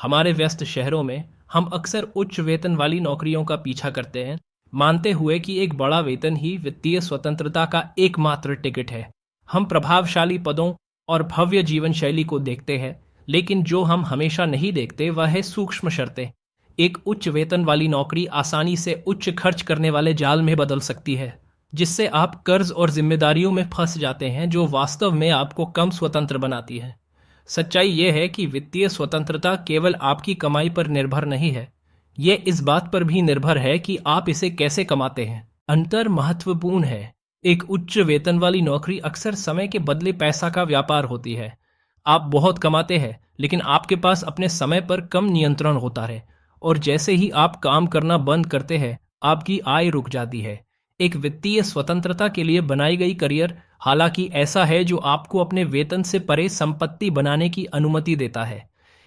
हमारे व्यस्त शहरों में हम अक्सर उच्च वेतन वाली नौकरियों का पीछा करते हैं, मानते हुए कि एक बड़ा वेतन ही वित्तीय स्वतंत्रता का एकमात्र टिकट है। हम प्रभावशाली पदों और भव्य जीवन शैली को देखते हैं, लेकिन जो हम हमेशा नहीं देखते वह है सूक्ष्म शर्तें। एक उच्च वेतन वाली नौकरी आसानी से उच्च खर्च करने वाले जाल में बदल सकती है, जिससे आप कर्ज और जिम्मेदारियों में फंस जाते हैं, जो वास्तव में आपको कम स्वतंत्र बनाती है। सच्चाई यह है कि वित्तीय स्वतंत्रता केवल आपकी कमाई पर निर्भर नहीं है, ये इस बात पर भी निर्भर है कि आप इसे कैसे कमाते हैं। अंतर महत्वपूर्ण है। एक उच्च वेतन वाली नौकरी अक्सर समय के बदले पैसा का व्यापार होती है। आप बहुत कमाते हैं, लेकिन आपके पास अपने समय पर कम नियंत्रण होता है, और जैसे ही आप काम करना बंद करते हैं, आपकी आय रुक जाती है। एक वित्तीय स्वतंत्रता के लिए बनाई गई करियर हालांकि ऐसा है जो आपको अपने वेतन से परे संपत्ति बनाने की अनुमति देता है।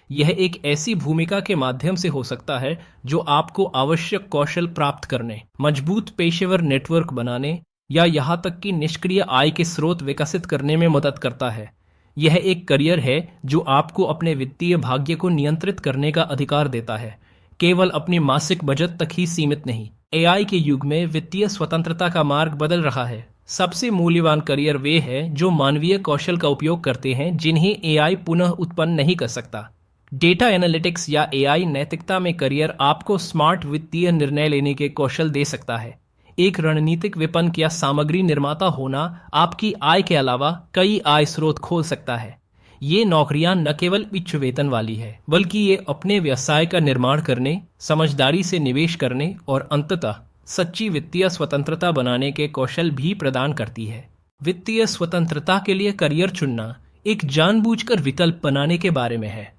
यह एक ऐसी भूमिका के माध्यम से हो सकता है जो आपको आवश्यक कौशल प्राप्त करने, मजबूत पेशेवर नेटवर्क बनाने या यहाँ तक कि निष्क्रिय आय के स्रोत विकसित करने में मदद करता है। यह एक करियर है जो आपको अपने वित्तीय भाग्य को नियंत्रित करने का अधिकार देता है, केवल अपनी मासिक बचत तक ही सीमित नहीं। एआई के युग में वित्तीय स्वतंत्रता का मार्ग बदल रहा है। सबसे मूल्यवान करियर वे हैं जो मानवीय कौशल का उपयोग करते हैं, जिन्हें एआई पुनः उत्पन्न नहीं कर सकता। डेटा एनालिटिक्स या एआई नैतिकता में करियर आपको स्मार्ट वित्तीय निर्णय लेने के कौशल दे सकता है। एक रणनीतिक विपणक या सामग्री निर्माता होना आपकी आय के अलावा कई आय स्रोत खोल सकता है। ये नौकरियां न केवल उच्च वेतन वाली है, बल्कि ये अपने व्यवसाय का निर्माण करने, समझदारी से निवेश करने और अंततः सच्ची वित्तीय स्वतंत्रता बनाने के कौशल भी प्रदान करती है। वित्तीय स्वतंत्रता के लिए करियर चुनना एक जानबूझकर विकल्प बनाने के बारे में है।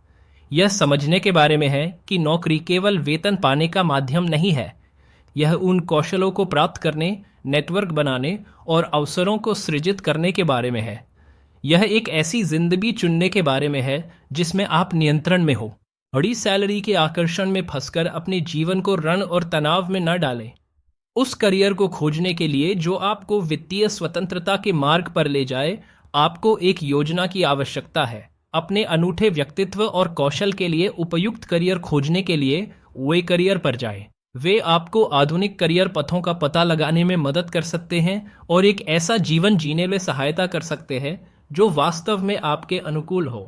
यह समझने के बारे में है कि नौकरी केवल वेतन पाने का माध्यम नहीं है। यह उन कौशलों को प्राप्त करने, नेटवर्क बनाने और अवसरों को सृजित करने के बारे में है। यह एक ऐसी जिंदगी चुनने के बारे में है जिसमें आप नियंत्रण में हो। बड़ी सैलरी के आकर्षण में फंसकर अपने जीवन को रण और तनाव में न डालें। उस करियर को खोजने के लिए जो आपको वित्तीय स्वतंत्रता के मार्ग पर ले जाए, आपको एक योजना की आवश्यकता है। अपने अनूठे व्यक्तित्व और कौशल के लिए उपयुक्त करियर खोजने के लिए वे करियर पर जाएं। वे आपको आधुनिक करियर पथों का पता लगाने में मदद कर सकते हैं और एक ऐसा जीवन जीने में सहायता कर सकते हैं जो वास्तव में आपके अनुकूल हो।